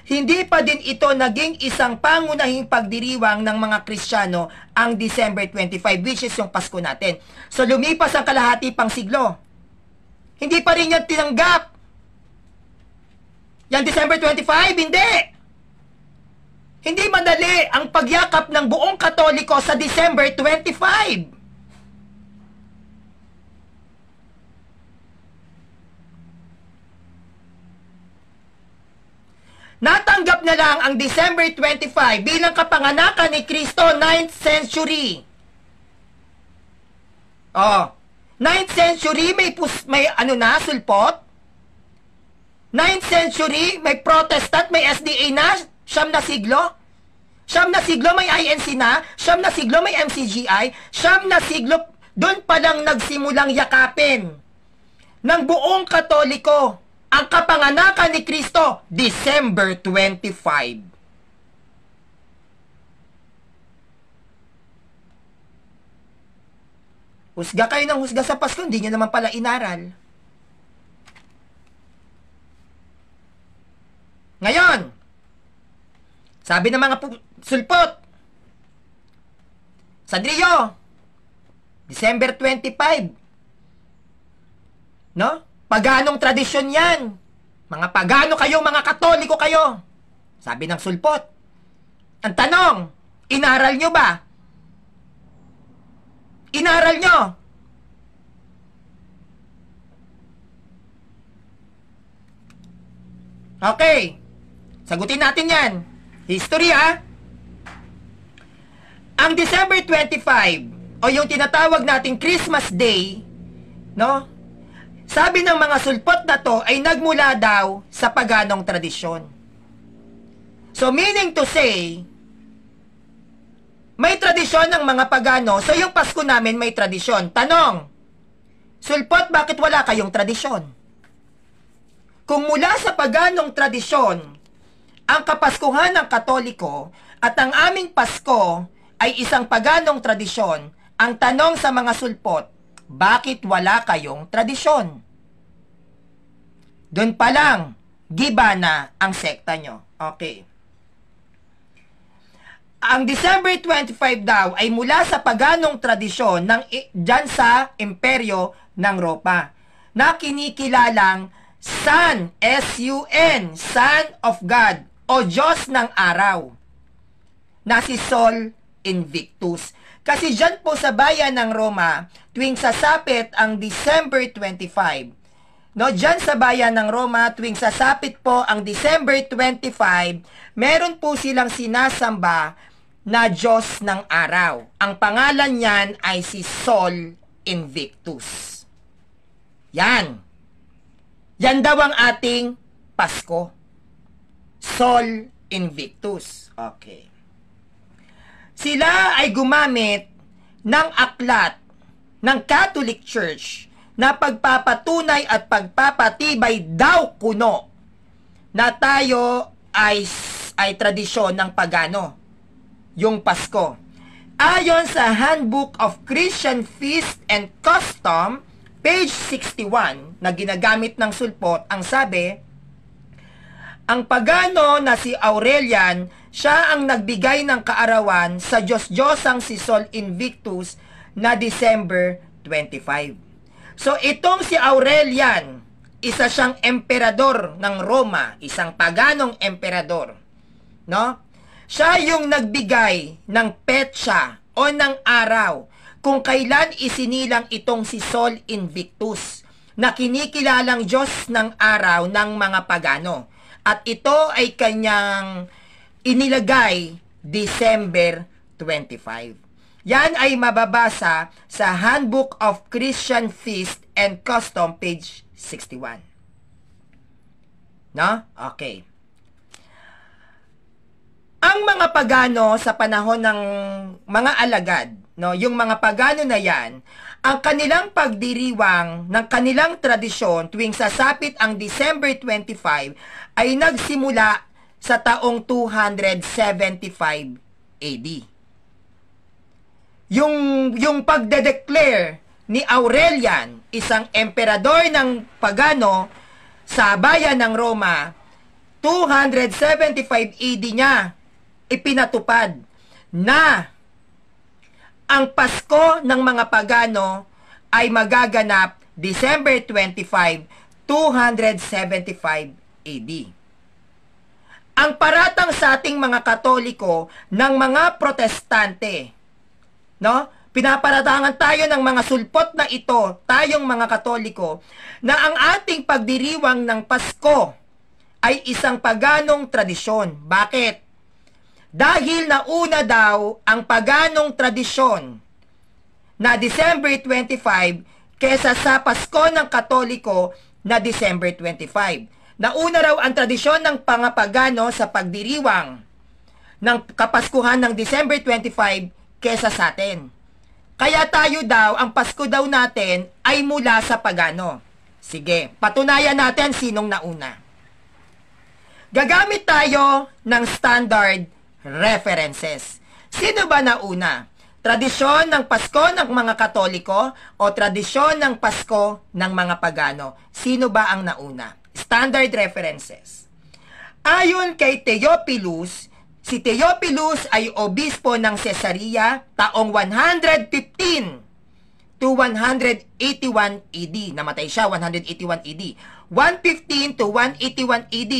hindi pa din ito naging isang pangunahing pagdiriwang ng mga Kristiyano ang December 25, which is yung Pasko natin. So, lumipas ang kalahati pang siglo. Hindi pa rin yan tinanggap. Yung December 25, hindi. Hindi madali ang pagyakap ng buong Katoliko sa December 25. Natanggap na lang ang December 25 bilang kapanganakan ni Kristo 9th century. 9th century may sulpot. 9th century may Protestant, may SDA na, 9 na siglo. 9 na siglo may INC na, 9 na siglo may MCGI, 9 na siglo doon pa lang nagsimulang yakapin ng buong Katoliko ang kapanganakan ni Kristo, December 25. Husga kayo ng husga sa Pasko, hindi nyo naman pala inaral. Ngayon, sabi ng mga sulpot, Sandrillo, December 25, no? Paganong tradisyon yan. Mga pagano kayo, mga Katoliko kayo. Sabi ng sulpot. Ang tanong, inaral nyo ba? Inaral nyo? Okay. Sagutin natin yan. History, ha? Ang December 25, o yung tinatawag nating Christmas Day, no? Sabi ng mga sulpot na to ay nagmula daw sa paganong tradisyon. So meaning to say, may tradisyon ng mga pagano, so yung Pasko namin may tradisyon. Tanong, sulpot, bakit wala kayong tradisyon? Kung mula sa paganong tradisyon, ang Kapaskuhan ng Katoliko at ang aming Pasko ay isang paganong tradisyon, ang tanong sa mga sulpot, bakit wala kayong tradisyon? Doon pa lang, giba na ang sekta nyo. Okay. Ang December 25 daw ay mula sa paganong tradisyon dyan sa imperyo ng Roma na kinikilalang Sun, S-U-N, Son of God, o Diyos ng Araw, na si Sol Invictus. Kasi dyan po sa bayan ng Roma, tuwing sasapit ang December 25, no, dyan sa bayan ng Roma, tuwing sasapit po ang December 25, meron po silang sinasamba na Diyos ng Araw. Ang pangalan niyan ay si Sol Invictus. Yan. Yan daw ang ating Pasko. Sol Invictus. Okay. Sila ay gumamit ng aklat ng Catholic Church na pagpapatunay at pagpapatibay daw kuno na tayo ay tradisyon ng pagano, yung Pasko. Ayon sa Handbook of Christian Feast and Custom, page 61, na ginagamit ng sulpot, ang sabi, ang pagano na si Aurelian, siya ang nagbigay ng kaarawan sa Diyos-Diyosang si Sol Invictus na December 25. So itong si Aurelian, isa siyang emperador ng Roma, isang paganong emperador, no? Siya yung nagbigay ng petsa o ng araw kung kailan isinilang itong si Sol Invictus na kinikilalang Diyos ng araw ng mga pagano. At ito ay kanyang inilagay December 25. Yan ay mababasa sa Handbook of Christian Feast and Custom, page 61. No? Okay. Ang mga pagano sa panahon ng mga alagad, no, yung mga pagano na yan, ang kanilang pagdiriwang ng kanilang tradisyon tuwing sasapit ang December 25 ay nagsimula sa taong 275 AD. Yung pagde-declare ni Aurelian, isang emperador ng pagano sa bayan ng Roma, 275 AD niya ipinatupad na ang Pasko ng mga pagano ay magaganap December 25, 275 AD. Ang paratang sa ating mga Katoliko ng mga Protestante, no? Pinaparatangan tayo ng mga sulpot na ito, tayong mga Katoliko, na ang ating pagdiriwang ng Pasko ay isang paganong tradisyon. Bakit? Dahil nauna daw ang paganong tradisyon na December 25 kesa sa Pasko ng Katoliko na December 25. Nauna raw ang tradisyon ng pangapagano sa pagdiriwang ng Kapaskuhan ng December 25 kesa sa atin. Kaya tayo daw, ang Pasko daw natin ay mula sa pagano. Sige, patunayan natin sinong nauna. Gagamit tayo ng standard references. Sino ba nauna? Tradisyon ng Pasko ng mga Katoliko o tradisyon ng Pasko ng mga pagano? Sino ba ang nauna? Standard references. Ayon kay Theophilus, si Theophilus ay obispo ng Caesarea taong 115 to 181 AD. Namatay siya 181 AD. 115 to 181 AD.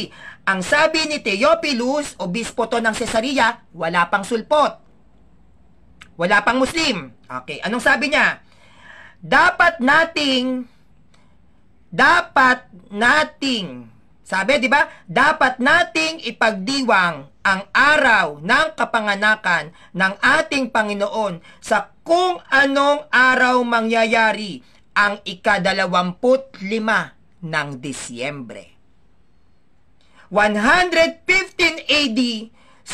Ang sabi ni Theophilus, obispo to ng Caesarea, wala pang sulpot. Wala pang Muslim. Okay, anong sabi niya? Dapat nating, sabi, di ba? Dapat nating ipagdiwang ang araw ng kapanganakan ng ating Panginoon sa kung anong araw mangyayari ang ika-25 ng Disyembre. 115 AD,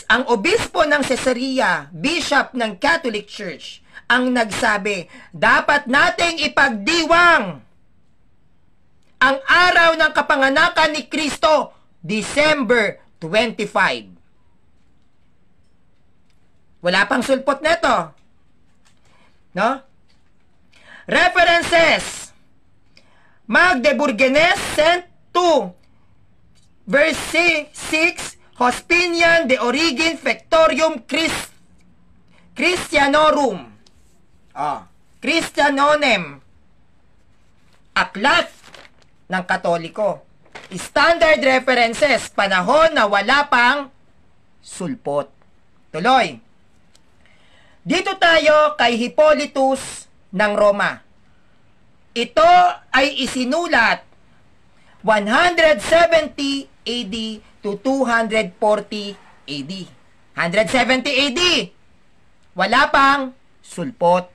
ang obispo ng Caesarea, bishop ng Catholic Church, ang nagsabi, dapat nating ipagdiwang ang araw ng kapanganakan ni Kristo, December 25. Wala pang sulpot neto. No? References. Magdeburgenes sent to Verse 6, Hospinian de origin fectorium Christianorum. Christianonem. Aklat ng Katoliko. Standard references, panahon na wala pang sulpot. Tuloy. Dito tayo kay Hippolytus ng Roma. Ito ay isinulat 170 AD to 240 AD. 170 AD. Wala pang sulpot.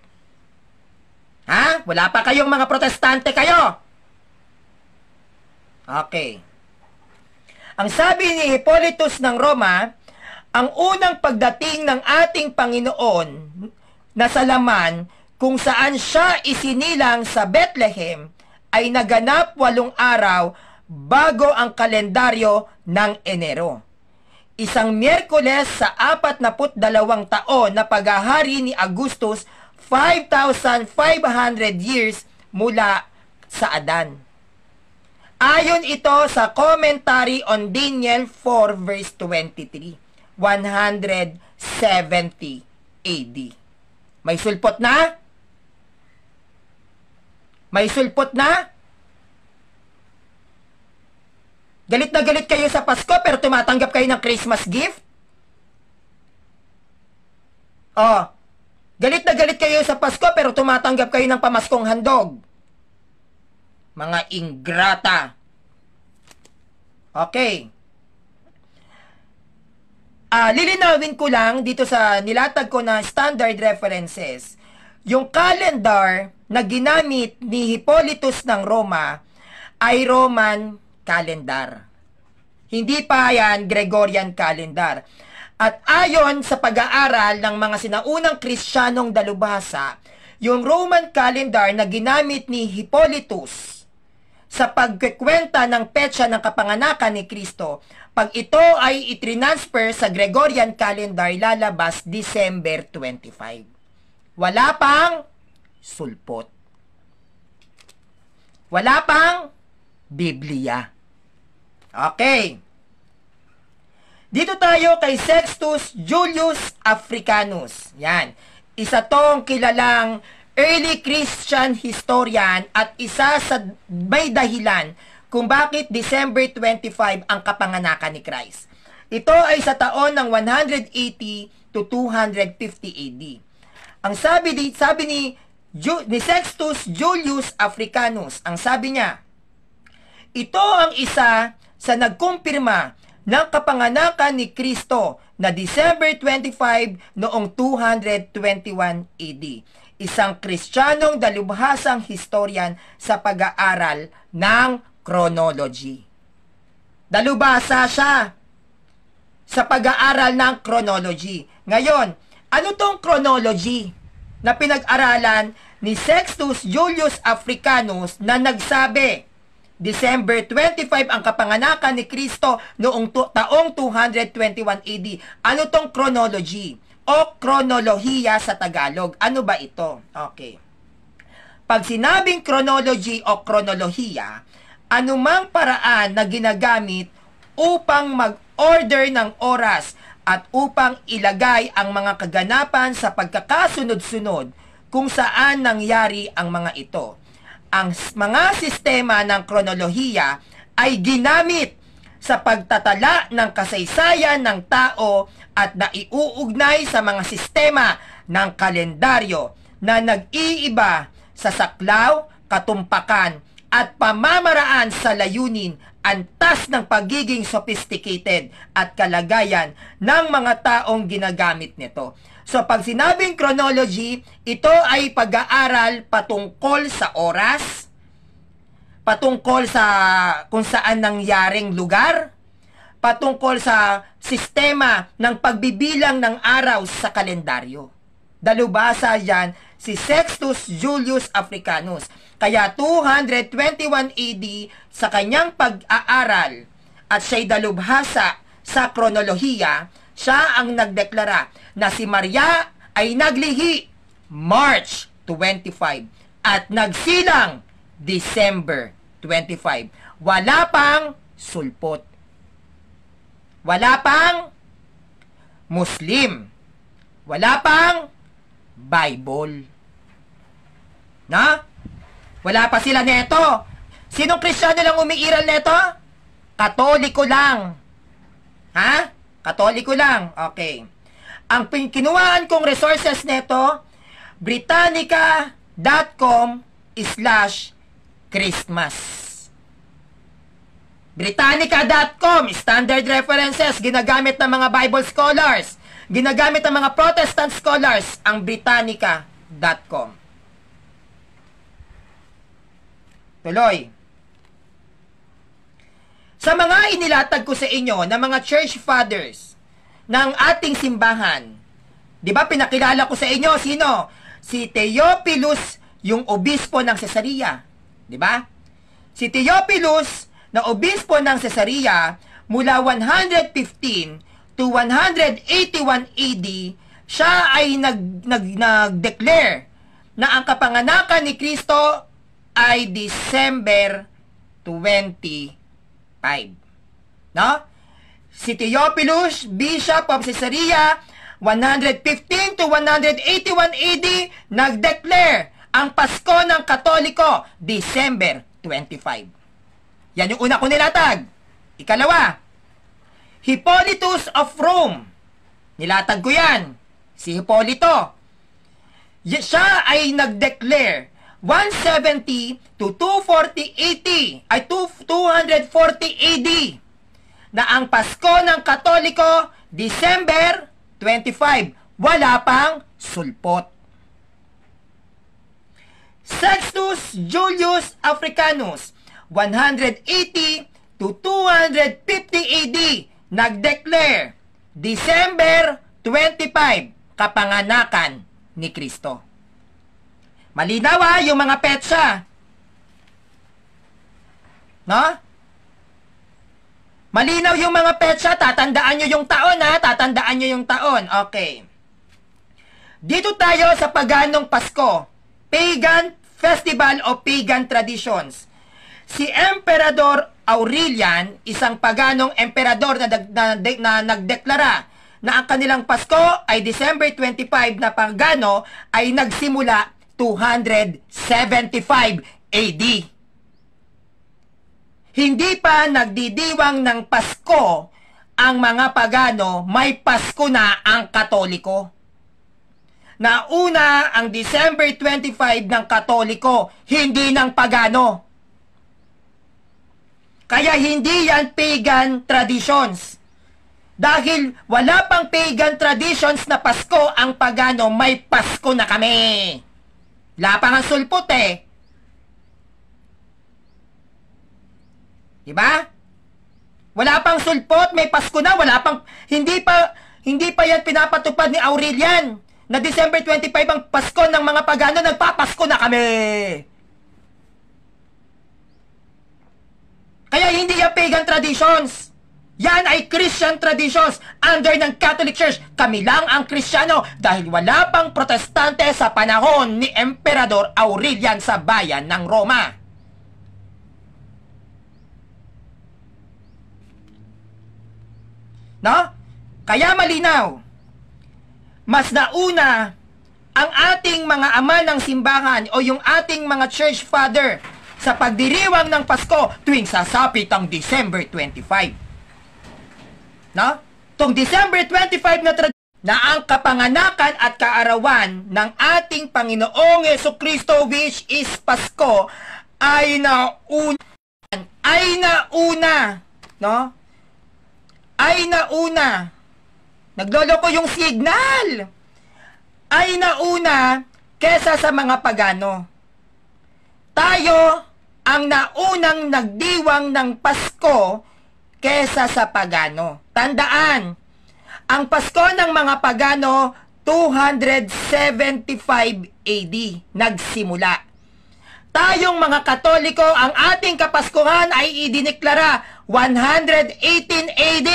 Ha? Wala pa kayong mga protestante kayo. Okay. Ang sabi ni Hippolytus ng Roma, ang unang pagdating ng ating Panginoon na sa laman kung saan siya isinilang sa Bethlehem ay naganap 8 araw bago ang kalendaryo ng Enero. Isang Miyerkules sa 42 taon na paghahari ni Augustus, 5,500 years mula sa Adan. Ayon ito sa Commentary on Daniel 4 verse 23, 170 AD. May sulpot na? May sulpot na? Galit na galit kayo sa Pasko pero tumatanggap kayo ng Christmas gift? Galit na galit kayo sa Pasko pero tumatanggap kayo ng pamaskong handog. Mga ingrata. Okay. Lilinawin ko lang dito sa nilatag ko na standard references. Yung calendar na ginamit ni Hippolytus ng Roma ay Roman calendar. Hindi pa yan Gregorian calendar. At ayon sa pag-aaral ng mga sinaunang Kristiyanong dalubhasa, yung Roman calendar na ginamit ni Hippolytus sa pagkikwenta ng petsa ng kapanganakan ni Kristo, pag ito ay itransfer sa Gregorian calendar, lalabas December 25. Wala pang sulpot. Wala pang Biblia. Okay. Dito tayo kay Sextus Julius Africanus. Yan. Isa tong kilalang early Christian historian at isa sa may dahilan kung bakit December 25 ang kapanganakan ni Christ. Ito ay sa taon ng 180 to 250 AD. Ang sabi ni Sextus Julius Africanus, ang sabi niya, ito ang isa sa nagkumpirma ng kapanganakan ni Kristo na December 25 noong 221 AD. Isang Kristiyanong dalubhasang historian sa pag-aaral ng chronology. Dalubhasa siya sa pag-aaral ng chronology. Ngayon, ano tong chronology na pinag-aralan ni Sextus Julius Africanus na nagsabi, December 25 ang kapanganakan ni Kristo noong taong 221 AD. Ano tong chronology o kronolohiya sa Tagalog? Ano ba ito? Okay. Pag sinabing chronology o kronolohiya, anumang paraan na ginagamit upang mag-order ng oras at upang ilagay ang mga kaganapan sa pagkakasunod-sunod kung saan nangyari ang mga ito. Ang mga sistema ng kronolohiya ay ginamit sa pagtatala ng kasaysayan ng tao at naiuugnay sa mga sistema ng kalendaryo na nag-iiba sa saklaw, katumpakan at pamamaraan sa layunin, antas ng pagiging sophisticated at kalagayan ng mga taong ginagamit nito. So, pag sinabing chronology, ito ay pag-aaral patungkol sa oras, patungkol sa kung saan nangyaring lugar, patungkol sa sistema ng pagbibilang ng araw sa kalendaryo. Dalubhasa yan si Sextus Julius Africanus. Kaya 221 AD sa kanyang pag-aaral at siya'y dalubhasa sa kronolohiya, siya ang nagdeklara na si Maria ay naglihi March 25 at nagsilang December 25. Wala pang sulpot. Wala pang Muslim. Wala pang Bible. Na? Wala pa sila neto. Sinong Kristiyano lang umiiral neto? Katoliko lang. Ha? Katoliko lang. Okay. Ang kinuhaan kong resources neto, britannica.com/Christmas. Britannica.com, standard references, ginagamit ng mga Bible scholars, ginagamit ng mga Protestant scholars, ang britannica.com. Tuloy. Sa mga inilatag ko sa inyo na mga church fathers ng ating simbahan, di ba pinakilala ko sa inyo sino? Si Theophilus, yung obispo ng Cesarea. Di ba? Si Theophilus na obispo ng Cesarea mula 115 to 181 AD, siya ay nag-declare na ang kapanganakan ni Kristo ay December 25. No? Si Theophilus, Bishop of Caesarea, 115 to 181 AD, nag-declare ang Pasko ng Katoliko, December 25. Yan yung una ko nilatag. Ikalawa, Hippolytus of Rome. Nilatag ko yan. Si Hippolito. Siya ay nag-declare 170 to 240 AD na ang Pasko ng Katoliko, December 25, wala pang sulpot. Sextus Julius Africanus, 180 to 250 AD, nagdeclare December 25, kapanganakan ni Kristo. Malinaw yung mga petsa. No? Malinaw yung mga petsa, tatandaan nyo yung taon tatandaan nyo yung taon. Okay. Dito tayo sa paganong Pasko, pagan festival o pagan traditions. Si Emperador Aurelian, isang paganong emperador na nagdeklara na ang kanilang Pasko ay December 25 na pagano ay nagsimula 275 AD. Hindi pa nagdidiwang ng Pasko ang mga pagano, may Pasko na ang Katoliko. Nauna ang December 25 ng Katoliko, hindi ng pagano. Kaya hindi yan pagan traditions. Dahil wala pang pagan traditions na Pasko ang pagano, may Pasko na kami. Wala pang ang sulpot Diba? Wala pang sulpot, may Pasko na, hindi pa yan pinapatupad ni Aurelian na December 25 ang Pasko ng mga pagano, nagpapasko na kami. Kaya hindi yan pagan traditions. Yan ay Christian traditions under ng Catholic Church. Kami lang ang Kristiyano dahil wala pang protestante sa panahon ni Emperador Aurelian sa bayan ng Roma. No? Kaya malinaw. Mas nauna ang ating mga ama ng simbahan o yung ating mga church father sa pagdiriwang ng Pasko tuwing sasapit ang December 25. No? Tong December 25 na ang kapanganakan at kaarawan ng ating Panginoong Jesucristo, which is Pasko, ay nauna, no? Ay nauna. Nagloloko yung signal. Ay nauna kesa sa mga pagano. Tayo ang naunang nagdiwang ng Pasko kesa sa pagano. Tandaan, ang Pasko ng mga pagano, 275 AD, nagsimula. Tayong mga Katoliko, ang ating Kapaskuhan ay idineklara 118 AD.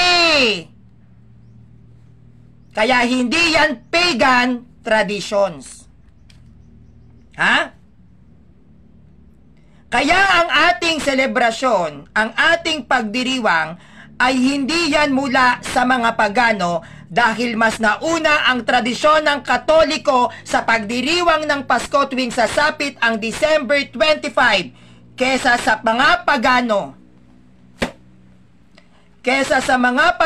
Kaya hindi yan pagan traditions. Ha? Kaya ang ating selebrasyon, ang ating pagdiriwang, ay hindi yan mula sa mga pagano dahil mas nauna ang tradisyon ng Katoliko sa pagdiriwang ng Pasko tuwing sasapit ang December 25 kesa sa mga pagano. Kesa sa mga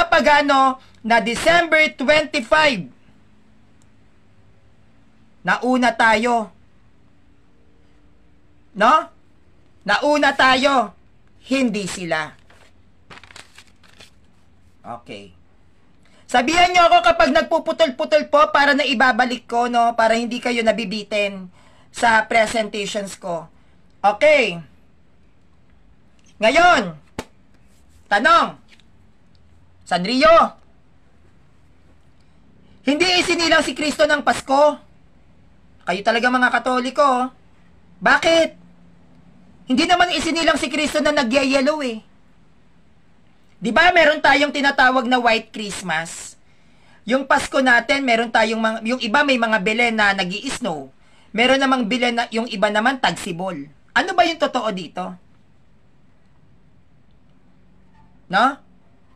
pagano na December 25. Nauna tayo. No? Nauna tayo. Hindi sila. Okay. Sabihan nyo ako kapag nagpuputol-putol po para na ibabalik ko, no? Para hindi kayo nabibitin sa presentations ko. Okay. Ngayon, tanong. Sanrio, hindi isinilang si Kristo ng Pasko? Kayo talaga mga Katoliko. Bakit? Hindi naman isinilang si Kristo na nagyayelo Di ba meron tayong tinatawag na White Christmas? Yung Pasko natin, meron tayong yung iba may mga Belen na nag-i-snow. Meron namang Belen na yung iba naman tagsibol. Ano ba yung totoo dito? No?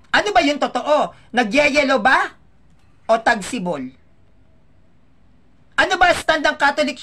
Ano ba yung totoo? Nagyayelo ba? O tagsibol? Ano ba stand ng Catholic